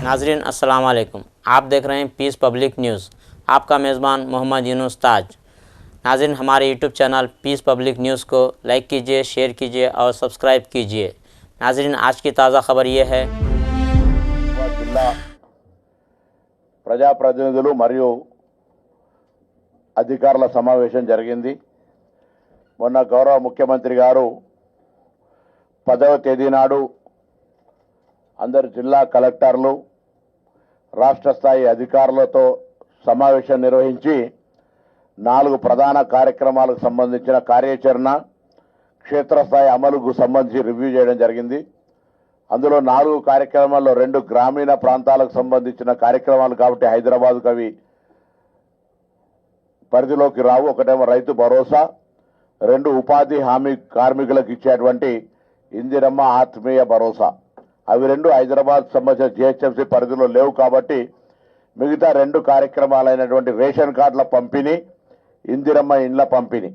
नाजरीन अस्सलाम वालेकुम। आप देख रहे हैं पीस पब्लिक न्यूज़। आपका मेज़बान मोहम्मद यूनुस ताज। नाजरीन, हमारे YouTube channel Peace Public News को लाइक कीजिए, शेयर कीजिए और सब्सक्राइब कीजिए। नाजरीन, आज की ताज़ा खबर ये है, జిల్లా ప్రజాప్రతినిధులు మరియు అధికారుల సమావేశం జరిగింది. మొన్న గౌరవ ముఖ్యమంత్రి గారు 10వ తేదీ నాడు అందరు జిల్లా కలెక్టర్లు, రాష్ట్ర స్థాయి అధికారులతో సమావేశం నిర్వహించి 4 ప్రధాన కార్యక్రమాలకు సంబంధించిన కార్యాచరణ, క్షేత్రస్థాయి అమలుకు సంబంధించి రివ్యూ చేయడం జరిగింది. అందులో 4 కార్యక్రమాల్లో 2 గ్రామీణ ప్రాంతాలకు సంబంధించిన కార్యక్రమాలు కాబట్టి హైదరాబాద్కు అవి పరిధిలోకి రావు. ఒకటేమో రైతు భరోసా, 2 ఉపాధి హామీ కార్మికులకు ఇచ్చేటువంటి ఇందిరమ్మ ఆత్మీయ భరోసా. అవి 2 హైదరాబాద్ సంబంధించిన జిహెచ్ఎంసీ పరిధిలో లేవు కాబట్టి మిగతా 2 కార్యక్రమాలైనటువంటి రేషన్ కార్డుల పంపిణీ, ఇందిరమ్మ ఇండ్ల పంపిణీ,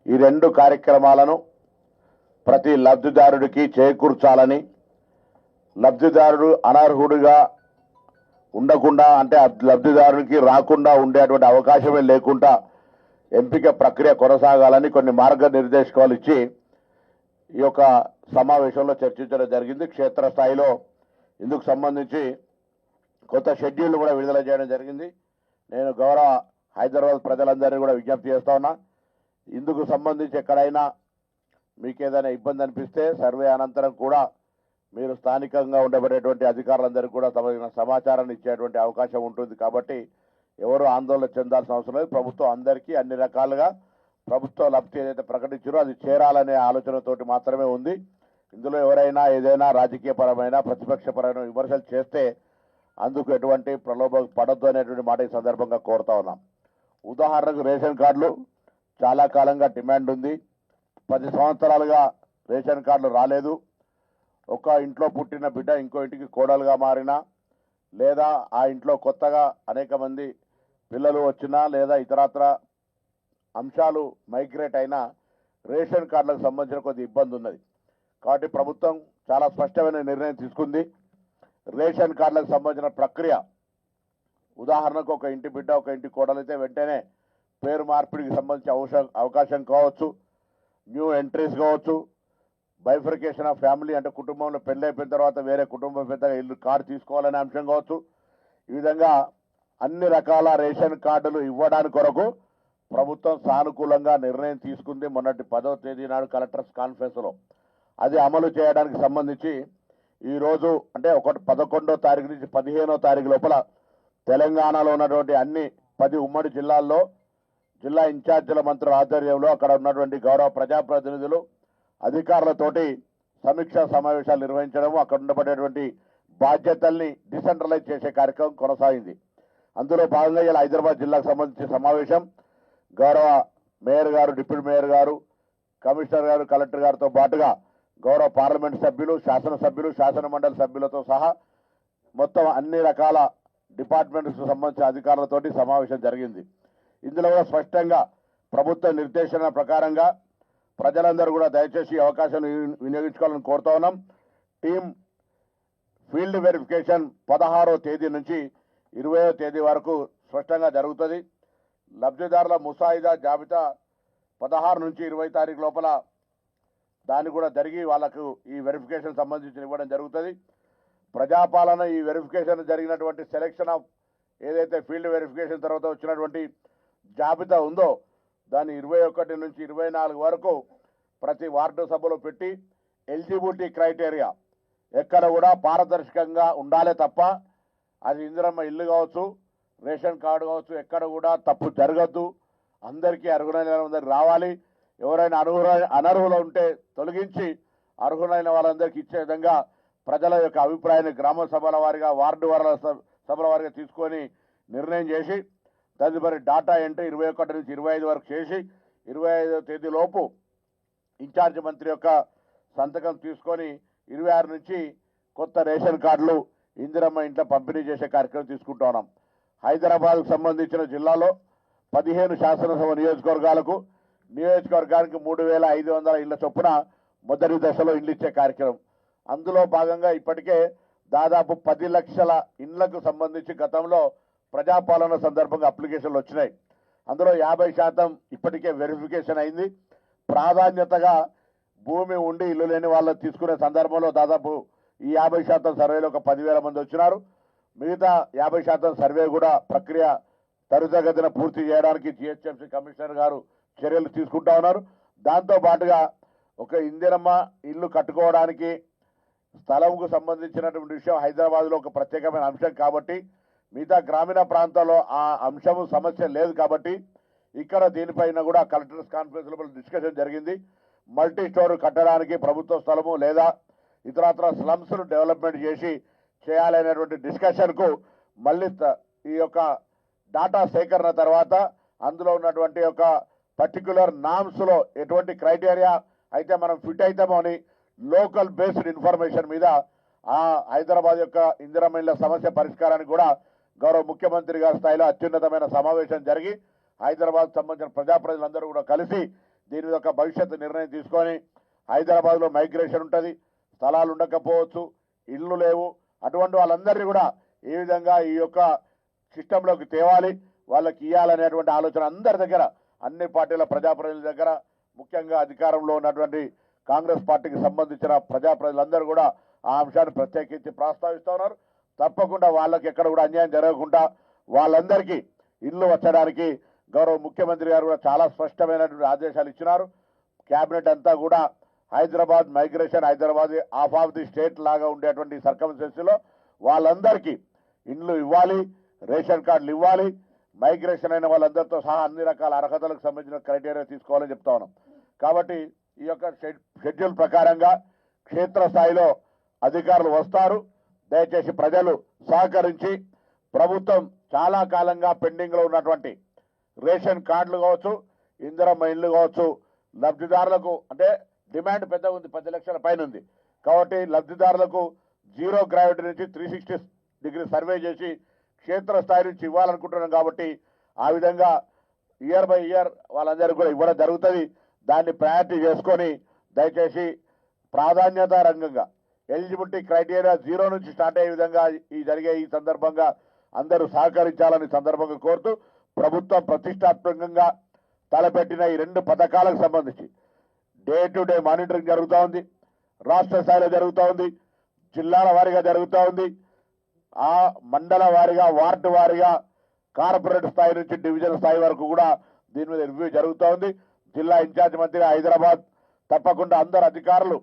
ఈ 2 కార్యక్రమాలను ప్రతి లబ్ధిదారుడికి చేకూర్చాలని, లబ్ధిదారుడు అనర్హుడిగా ఉండకుండా, అంటే లబ్ధిదారుడికి రాకుండా ఉండేటువంటి అవకాశమే లేకుండా ఎంపిక ప్రక్రియ కొనసాగాలని కొన్ని మార్గనిర్దేశకాలు ఇచ్చి ఈ యొక్క సమావేశంలో చర్చించడం జరిగింది. క్షేత్రస్థాయిలో ఇందుకు సంబంధించి కొత్త షెడ్యూల్ కూడా విడుదల చేయడం జరిగింది. నేను గౌరవ హైదరాబాద్ ప్రజలందరినీ కూడా విజ్ఞప్తి చేస్తా ఉన్నా, ఇందుకు సంబంధించి ఎక్కడైనా మీకు ఏదైనా ఇబ్బంది అనిపిస్తే సర్వే అనంతరం కూడా మీరు స్థానికంగా ఉండబడేటువంటి అధికారులందరికీ కూడా తమ సమాచారాన్ని ఇచ్చేటువంటి అవకాశం ఉంటుంది. కాబట్టి ఎవరు ఆందోళన చెందాల్సిన అవసరం లేదు. ప్రభుత్వం అందరికీ అన్ని రకాలుగా ప్రభుత్వ లబ్ధి ఏదైతే ప్రకటించారో అది చేరాలనే ఆలోచనతోటి మాత్రమే ఉంది. ఇందులో ఎవరైనా ఏదైనా రాజకీయపరమైన ప్రతిపక్షపరమైన విమర్శలు చేస్తే అందుకు ఎటువంటి ప్రలోభం పడద్దు అనేటువంటి మాట ఈ సందర్భంగా కోరుతా ఉన్నాం. ఉదాహరణకు రేషన్ కార్డులు చాలా కాలంగా డిమాండ్ ఉంది. 10 సంవత్సరాలుగా రేషన్ కార్డులు రాలేదు. ఒక ఇంట్లో పుట్టిన బిడ్డ ఇంకో ఇంటికి కోడలుగా మారినా, లేదా ఆ ఇంట్లో కొత్తగా అనేక మంది పిల్లలు వచ్చినా, లేదా ఇతరత్ర అంశాలు మైగ్రేట్ అయినా రేషన్ కార్డులకు సంబంధించిన కొద్ది ఇబ్బంది ఉన్నది. కాబట్టి ప్రభుత్వం చాలా స్పష్టమైన నిర్ణయం తీసుకుంది. రేషన్ కార్డులకు సంబంధించిన ప్రక్రియ, ఉదాహరణకు ఒక ఇంటి బిడ్డ ఒక ఇంటి కోడలైతే వెంటనే పేరు మార్పిడికి సంబంధించి అవకాశం కావచ్చు, న్యూ ఎంట్రీస్ కావచ్చు, బైఫర్కేషన్ ఆఫ్ ఫ్యామిలీ అంటే కుటుంబంలో పెళ్ళి అయిపోయిన తర్వాత వేరే కుటుంబం పెద్దగా ఇల్లు కార్డు తీసుకోవాలనే అంశం కావచ్చు. ఈ విధంగా అన్ని రకాల రేషన్ కార్డులు ఇవ్వడానికి కొరకు ప్రభుత్వం సానుకూలంగా నిర్ణయం తీసుకుంది. మొన్నటి 10వ తేదీ నాడు కలెక్టర్స్ కాన్ఫరెన్స్లో అది అమలు చేయడానికి సంబంధించి ఈరోజు అంటే 11వ తారీఖు నుంచి 15వ తారీఖు లోపల తెలంగాణలో ఉన్నటువంటి అన్ని 10 ఉమ్మడి జిల్లాల్లో జిల్లా ఇన్ఛార్జీల మంత్రుల ఆధ్వర్యంలో అక్కడ ఉన్నటువంటి గౌరవ ప్రజాప్రతినిధులు అధికారులతోటి సమీక్షా సమావేశాలు నిర్వహించడము, అక్కడ ఉండబడేటువంటి బాధ్యతల్ని డిసెంట్రలైజ్ చేసే కార్యక్రమం కొనసాగింది. అందులో భాగంగా ఇలా హైదరాబాద్ జిల్లాకు సంబంధించిన సమావేశం గౌరవ మేయర్ గారు, డిప్యూటీ మేయర్ గారు, కమిషనర్ గారు, కలెక్టర్ గారితో పాటుగా గౌరవ పార్లమెంట్ సభ్యులు, శాసనసభ్యులు, శాసన మండలి సభ్యులతో సహా మొత్తం అన్ని రకాల డిపార్ట్మెంట్స్కు సంబంధించిన అధికారులతోటి సమావేశం జరిగింది. ఇందులో కూడా స్పష్టంగా ప్రభుత్వ నిర్దేశన ప్రకారంగా ప్రజలందరూ కూడా దయచేసి అవకాశాన్ని వినియోగించుకోవాలని కోరుతా ఉన్నాం. టీం ఫీల్డ్ వెరిఫికేషన్ 16వ తేదీ నుంచి 20వ తేదీ వరకు స్పష్టంగా జరుగుతుంది. లబ్ధిదారుల ముసాయిదా జాబితా 16 నుంచి 20 తారీఖు లోపల దాన్ని కూడా జరిగి వాళ్ళకు ఈ వెరిఫికేషన్ సంబంధించి ఇవ్వడం జరుగుతుంది. ప్రజాపాలన ఈ వెరిఫికేషన్ జరిగినటువంటి సెలెక్షన్ ఆఫ్ ఏదైతే ఫీల్డ్ వెరిఫికేషన్ తర్వాత వచ్చినటువంటి జాబితా ఉందో దాన్ని 21 నుంచి 24 వరకు ప్రతి వార్డు సభలో పెట్టి ఎలిజిబిలిటీ క్రైటీరియా ఎక్కడ కూడా పారదర్శకంగా ఉండాలే తప్ప అది ఇందిరమ్మ ఇల్లు కావచ్చు, రేషన్ కార్డు కావచ్చు, ఎక్కడ కూడా తప్పు జరగద్దు. అందరికీ అర్హులైన వాళ్ళందరికీ రావాలి. ఎవరైనా అనర్హులు ఉంటే తొలగించి అర్హులైన వాళ్ళందరికీ ఇచ్చే విధంగా ప్రజల యొక్క అభిప్రాయాన్ని గ్రామ సభల వారిగా, వార్డు సభల వారిగా తీసుకొని నిర్ణయం చేసి తదుపరి డాటా ఎంట్రీ 21 నుంచి 25 వరకు చేసి 25వ తేదీ లోపు ఇన్ఛార్జ్ మంత్రి యొక్క సంతకం తీసుకొని 26 నుంచి కొత్త రేషన్ కార్డులు ఇందిరమ్మ ఇంట్లో పంపిణీ చేసే కార్యక్రమం తీసుకుంటా ఉన్నాం. హైదరాబాద్కు సంబంధించిన జిల్లాలో 15 శాసనసభ నియోజకవర్గాలకు నియోజకవర్గానికి 3500 ఇళ్ల చొప్పున మొదటి దశలో ఇల్లు ఇచ్చే కార్యక్రమం. అందులో భాగంగా ఇప్పటికే దాదాపు 10 లక్షల ఇండ్లకు సంబంధించి గతంలో ప్రజాపాలన సందర్భంగా అప్లికేషన్లు వచ్చినాయి. అందులో 50% ఇప్పటికే వెరిఫికేషన్ అయింది. ప్రాధాన్యతగా భూమి ఉండి ఇల్లు లేని వాళ్ళు తీసుకునే సందర్భంలో దాదాపు ఈ 50% సర్వేలో ఒక 10,000 మంది వచ్చినారు. మిగతా 50% సర్వే కూడా ప్రక్రియ త్వరితగతిన పూర్తి చేయడానికి జిహెచ్ఎంసీ కమిషనర్ గారు చర్యలు తీసుకుంటా ఉన్నారు. దాంతో పాటుగా ఒక ఇందిరమ్మ ఇల్లు కట్టుకోవడానికి స్థలంకు సంబంధించినటువంటి విషయం హైదరాబాద్లో ఒక ప్రత్యేకమైన అంశం కాబట్టి మిగతా గ్రామీణ ప్రాంతాల్లో ఆ అంశం సమస్య లేదు కాబట్టి ఇక్కడ దీనిపైన కూడా కలెక్టర్స్ కాన్ఫరెన్స్లో డిస్కషన్ జరిగింది. మల్టీ స్టోర్ కట్టడానికి ప్రభుత్వ స్థలము లేదా ఇతరత్ర స్లమ్స్ను డెవలప్మెంట్ చేసి చేయాలనేటువంటి డిస్కషన్కు మళ్ళీ ఈ యొక్క డాటా సేకరణ తర్వాత అందులో ఉన్నటువంటి ఒక పర్టిక్యులర్ నామ్స్లో ఎటువంటి క్రైటీరియా అయితే మనం ఫిట్ అవుతామో అని లోకల్ బేస్డ్ ఇన్ఫర్మేషన్ మీద ఆ హైదరాబాద్ యొక్క ఇందిరమ్మ ఇళ్ల సమస్య పరిష్కారానికి కూడా గౌరవ ముఖ్యమంత్రి గారి స్థాయిలో అత్యున్నతమైన సమావేశం జరిగి హైదరాబాద్ సంబంధించిన ప్రజాప్రతినిధులందరూ కూడా కలిసి దీని మీద ఒక భవిష్యత్తు నిర్ణయం తీసుకొని హైదరాబాద్లో మైగ్రేషన్ ఉంటుంది, స్థలాలు ఉండకపోవచ్చు, ఇళ్ళు లేవు, అటువంటి వాళ్ళందరినీ కూడా ఏ విధంగా ఈ యొక్క సిస్టంలోకి తేవాలి, వాళ్ళకి ఇవ్వాలనేటువంటి ఆలోచన అందరి దగ్గర, అన్ని పార్టీల ప్రజాప్రతినిధుల దగ్గర, ముఖ్యంగా అధికారంలో ఉన్నటువంటి కాంగ్రెస్ పార్టీకి సంబంధించిన ప్రజాప్రతినిధులందరూ కూడా ఆ అంశాన్ని ప్రత్యేకించి ప్రస్తావిస్తూ ఉన్నారు. తప్పకుండా వాళ్ళకి ఎక్కడ కూడా అన్యాయం జరగకుండా వాళ్ళందరికీ ఇల్లు వచ్చడానికి గౌరవ ముఖ్యమంత్రి గారు కూడా చాలా స్పష్టమైనటువంటి ఆదేశాలు ఇచ్చినారు. క్యాబినెట్ అంతా కూడా Hyderabad migration, Hyderabad of the state లాగా ఉండేటువంటి సర్కమ్స్టెన్సీలో వాళ్ళందరికీ ఇండ్లు ఇవ్వాలి, రేషన్ కార్డులు ఇవ్వాలి, మైగ్రేషన్ అయిన వాళ్ళందరితో సహా అన్ని రకాల అర్హతలకు సంబంధించిన క్రైటీరియా తీసుకోవాలని చెప్తా ఉన్నాం. కాబట్టి ఈ యొక్క షెడ్యూల్ ప్రకారంగా క్షేత్రస్థాయిలో అధికారులు వస్తారు. దయచేసి ప్రజలు సహకరించి ప్రభుత్వం చాలా కాలంగా పెండింగ్లో ఉన్నటువంటి రేషన్ కార్డులు కావచ్చు, ఇందిరమ్మ ఇళ్ళు కావచ్చు, లబ్ధిదారులకు అంటే డిమాండ్ పెద్దగా ఉంది, 10 లక్షల పైన ఉంది కాబట్టి లబ్ధిదారులకు జీరో గ్రావిటీ నుంచి 360 డిగ్రీ సర్వే చేసి క్షేత్రస్థాయి నుంచి ఇవ్వాలనుకుంటున్నాం. కాబట్టి ఆ విధంగా ఇయర్ బై ఇయర్ వాళ్ళందరికీ కూడా ఇవ్వడం జరుగుతుంది. దాన్ని ప్రయారిటీ చేసుకొని దయచేసి ప్రాధాన్యత రంగంగా ఎలిజిబిలిటీ క్రైటీరియా 0 నుంచి స్టార్ట్ అయ్యే విధంగా ఈ సందర్భంగా అందరూ సహకరించాలని సందర్భంగా కోరుతూ ప్రభుత్వం ప్రతిష్టాత్మకంగా తలపెట్టిన ఈ 2 పథకాలకు సంబంధించి డే టు డే మానిటరింగ్ జరుగుతూ ఉంది. రాష్ట్ర స్థాయిలో జరుగుతూ ఉంది, జిల్లాల వారీగా జరుగుతూ ఉంది, ఆ మండల వారీగా, వార్డు వారీగా, కార్పొరేట్ స్థాయి నుంచి డివిజన్ స్థాయి వరకు కూడా దీని మీద రివ్యూ జరుగుతూ ఉంది. జిల్లా ఇన్ఛార్జ్ మంత్రిగా హైదరాబాద్ తప్పకుండా అందరు అధికారులు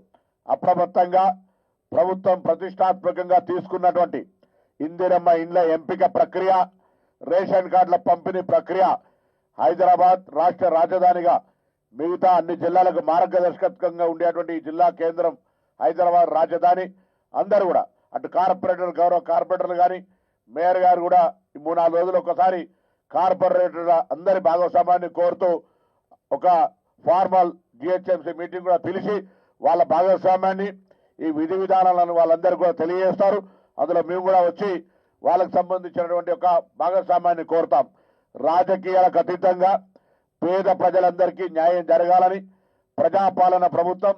అప్రమత్తంగా ప్రభుత్వం ప్రతిష్టాత్మకంగా తీసుకున్నటువంటి ఇందిరమ్మ ఇండ్ల ఎంపిక ప్రక్రియ, రేషన్ కార్డుల పంపిణీ ప్రక్రియ హైదరాబాద్ రాష్ట్ర రాజధానిగా మిగతా అన్ని జిల్లాలకు మార్గదర్శకత్వంగా ఉండేటువంటి ఈ జిల్లా కేంద్రం హైదరాబాద్ రాజధాని అందరూ కూడా అటు కార్పొరేటర్, గౌరవ కార్పొరేటర్లు కానీ మేయర్ గారు కూడా ఈ 3-4 రోజులు ఒకసారి కార్పొరేటర్ అందరి భాగస్వామ్యాన్ని కోరుతూ ఒక ఫార్మల్ జిహెచ్ఎంసీ మీటింగ్ కూడా పిలిచి వాళ్ళ భాగస్వామ్యాన్ని, ఈ విధి విధానాలను వాళ్ళందరూ కూడా తెలియజేస్తారు. అందులో మేము కూడా వచ్చి వాళ్ళకు సంబంధించినటువంటి ఒక భాగస్వామ్యాన్ని కోరుతాం. రాజకీయాలకు అతీతంగా పేద ప్రజలందరికీ న్యాయం జరగాలని ప్రజాపాలన ప్రభుత్వం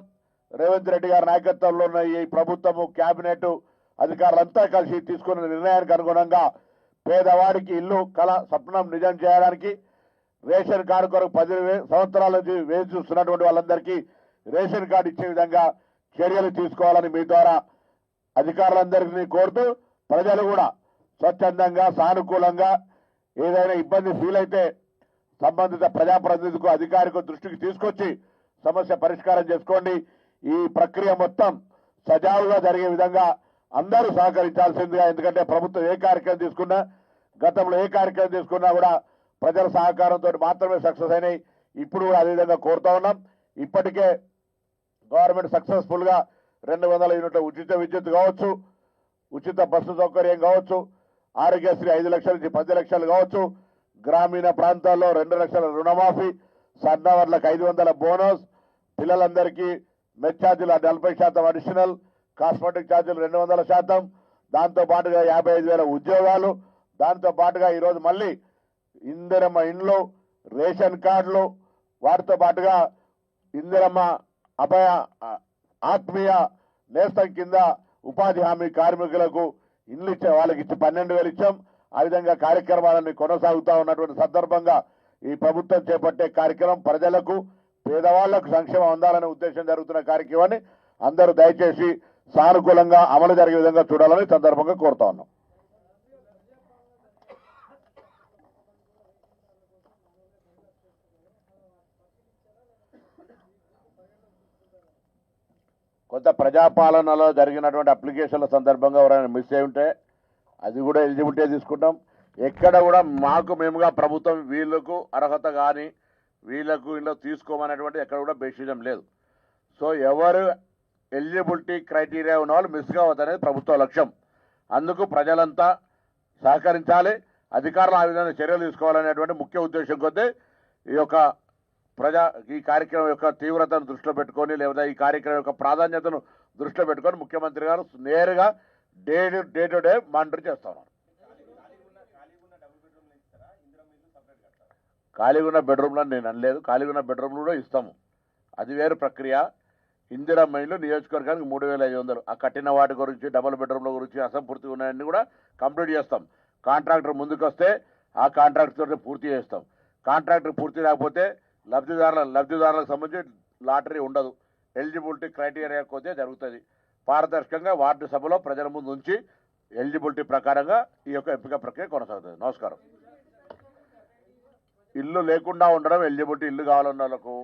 రేవంత్ రెడ్డి గారి నాయకత్వంలో ఉన్న ఈ ప్రభుత్వము, క్యాబినెట్ అధికారులంతా కలిసి తీసుకున్న నిర్ణయానికి అనుగుణంగా పేదవాడికి ఇల్లు కళ స్వప్నం నిజం చేయడానికి రేషన్ కార్డు కొరకు 10 సంవత్సరాల నుంచి వేచి చూస్తున్నటువంటి వాళ్ళందరికీ రేషన్ కార్డు ఇచ్చే విధంగా చర్యలు తీసుకోవాలని మీ ద్వారా అధికారులందరినీ కోరుతూ ప్రజలు కూడా స్వచ్ఛందంగా, సానుకూలంగా ఏదైనా ఇబ్బంది ఫీల్ అయితే సంబంధిత ప్రజాప్రతినిధికు, అధికారికు దృష్టికి తీసుకొచ్చి సమస్య పరిష్కారం చేసుకోండి. ఈ ప్రక్రియ మొత్తం సజావుగా జరిగే విధంగా అందరూ సహకరించాల్సిందిగా, ఎందుకంటే ప్రభుత్వం ఏ కార్యక్రమం తీసుకున్నా, గతంలో ఏ కార్యక్రమం తీసుకున్నా కూడా ప్రజల సహకారంతో మాత్రమే సక్సెస్ అయినాయి. ఇప్పుడు కూడా అదేవిధంగా కోరుతా ఉన్నాం. ఇప్పటికే గవర్నమెంట్ సక్సెస్ఫుల్గా 200 యూనిట్ల ఉచిత విద్యుత్ కావచ్చు, ఉచిత బస్సు సౌకర్యం కావచ్చు, ఆరోగ్యశ్రీ 5 లక్షల నుంచి 10 లక్షలు కావచ్చు, గ్రామీణ ప్రాంతాల్లో 2 లక్షల రుణమాఫీ, సన్నవర్లకు 500 బోనస్, పిల్లలందరికీ మెచ్ ఛార్జీలు 40% అడిషనల్, కాస్మెటిక్ ఛార్జీలు 200%, దాంతో పాటుగా 55,000 ఉద్యోగాలు, దాంతో పాటుగా ఈరోజు మళ్ళీ ఇందిరమ్మ ఇండ్లు, రేషన్ కార్డులు, వాటితో పాటుగా ఇందిరమ్మ అభయ ఆత్మీయ నేస్తం కింద ఉపాధి హామీ కార్మికులకు ఇల్లు ఇచ్చే వాళ్ళకి ఇచ్చి 12,000 ఇచ్చాం. ఆ విధంగా కార్యక్రమాలన్నీ కొనసాగుతా ఉన్నటువంటి సందర్భంగా ఈ ప్రభుత్వం చేపట్టే కార్యక్రమం ప్రజలకు పేదవాళ్లకు సంక్షేమం అందాలనే ఉద్దేశం జరుగుతున్న కార్యక్రమాన్ని అందరూ దయచేసి సానుకూలంగా అమలు జరిగే విధంగా చూడాలని సందర్భంగా కోరుతా ఉన్నాం. కొంత ప్రజాపాలనలో జరిగినటువంటి అప్లికేషన్ల సందర్భంగా ఎవరైనా మిస్ అయి ఉంటే అది కూడా ఎలిజిబిలిటీ తీసుకుంటాం. ఎక్కడ కూడా మాకు మేముగా ప్రభుత్వం వీళ్ళకు అర్హత కానీ వీళ్ళకు వీళ్ళు తీసుకోమనేటువంటి ఎక్కడ కూడా బేసిజం లేదు. సో ఎవరు ఎలిజిబిలిటీ క్రైటీరియా ఉన్న వాళ్ళు మిస్ కావద్దనేది ప్రభుత్వ లక్ష్యం. అందుకు ప్రజలంతా సహకరించాలి, అధికారులు ఆ విధంగా చర్యలు తీసుకోవాలనేటువంటి ముఖ్య ఉద్దేశం కొద్దీ ఈ కార్యక్రమం యొక్క తీవ్రతను దృష్టిలో పెట్టుకొని లేదా ఈ కార్యక్రమం యొక్క ప్రాధాన్యతను దృష్టిలో పెట్టుకొని ముఖ్యమంత్రి గారు నేరుగా డే టు డే మానిటర్ చేస్తా ఉన్నారు. ఖాళీగా ఉన్న బెడ్రూమ్లను నేను అనలేదు, ఖాళీగా ఉన్న బెడ్రూమ్లు కూడా ఇస్తాము, అది వేరు ప్రక్రియ. ఇందిరమ్మ ఇల్లు నియోజకవర్గానికి 3,500 ఆ కట్టిన వాటి గురించి డబుల్ బెడ్రూమ్ల గురించి అసంపూర్తిగా ఉన్నాయన్నీ కూడా కంప్లీట్ చేస్తాం. కాంట్రాక్టర్ ముందుకు వస్తే ఆ కాంట్రాక్టర్తో పూర్తి చేస్తాం. కాంట్రాక్టర్ పూర్తి కాకపోతే లబ్ధిదారులకు సంబంధించి లాటరీ ఉండదు, ఎలిజిబిలిటీ క్రైటీరియా కొద్దిగా జరుగుతుంది. పారదర్శకంగా వార్డు సభలో ప్రజల ముందు ఉంచి ఎలిజిబిలిటీ ప్రకారంగా ఈ యొక్క ఎంపిక ప్రక్రియ కొనసాగుతుంది. నమస్కారం. ఇల్లు లేకుండా ఉండడం ఎలిజిబిలిటీ, ఇల్లు కావాలన్న వాళ్ళకు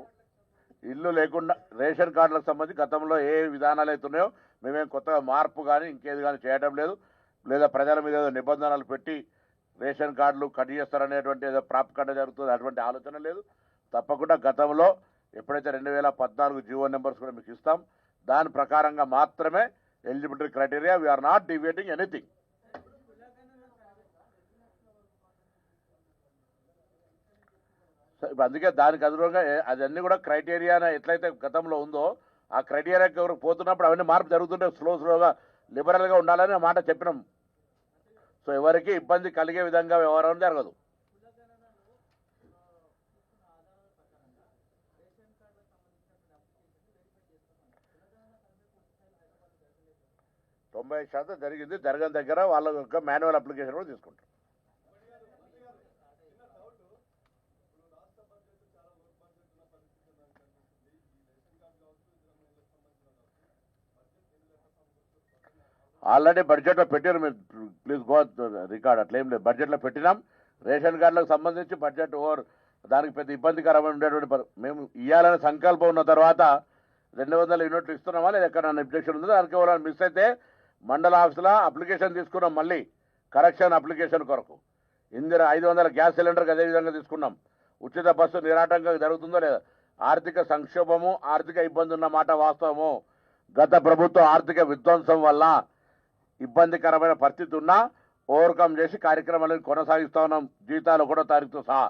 ఇల్లు లేకుండా రేషన్ కార్డులకు సంబంధించి గతంలో ఏ విధానాలు అవుతున్నాయో మేమేం కొత్తగా మార్పు కానీ ఇంకేది కానీ చేయడం లేదు. లేదా ప్రజల మీద ఏదో నిబంధనలు పెట్టి రేషన్ కార్డులు కట్ చేస్తారనేటువంటి ఏదో ప్రాపకండ జరుగుతుంది, అటువంటి ఆలోచన లేదు. తప్పకుండా గతంలో ఎప్పుడైతే 2014 జీవో నెంబర్స్ కూడా మీకు ఇస్తాం, దాని ప్రకారంగా మాత్రమే eligibility criteria. We are not deviating anything. అందుకే దానికి అనుగుణంగా అదన్నీ కూడా క్రైటీరియా ఎట్లయితే గతంలో ఉందో ఆ క్రైటీరియాకి ఎవరు పోతున్నప్పుడు అవన్నీ మార్పు జరుగుతుంటే స్లోగా లిబరల్గా ఉండాలని మాట చెప్పినాం. సో ఎవరికి ఇబ్బంది కలిగే విధంగా వ్యవహారం జరగదు. తొంభై శాతం జరిగింది. జరగని దగ్గర వాళ్ళ యొక్క మాన్యువల్ అప్లికేషన్ కూడా తీసుకుంటారు. ఆల్రెడీ బడ్జెట్లో పెట్టారు, మీరు ప్లీజ్ గో రికార్డ్, అట్లా ఏం లేదు. బడ్జెట్లో పెట్టినాం. రేషన్ కార్డులకు సంబంధించి బడ్జెట్ దానికి పెద్ద ఇబ్బందికరమైన ఉండేటువంటి మేము ఇవ్వాలనే సంకల్పం ఉన్న తర్వాత 200 యూనిట్లు ఇస్తున్నామా లేదా ఎక్కడ అబ్జెక్షన్ ఉందో దానికి ఎవరైనా మిస్ అయితే మండల ఆఫీసులో అప్లికేషన్ తీసుకున్నాం. మళ్ళీ కరెక్షన్ అప్లికేషన్ కొరకు 500 గ్యాస్ సిలిండర్కి అదేవిధంగా తీసుకున్నాం. ఉచిత బస్సు నిరాటంకంగా జరుగుతుందో లేదా. ఆర్థిక సంక్షోభము, ఆర్థిక ఇబ్బంది ఉన్న మాట వాస్తవము. గత ప్రభుత్వం ఆర్థిక విధ్వంసం వల్ల ఇబ్బందికరమైన పరిస్థితి ఉన్నా ఓవర్కమ్ చేసి కార్యక్రమాలను కొనసాగిస్తా ఉన్నాం, జీతాలు 1వ తారీఖుతో సహా.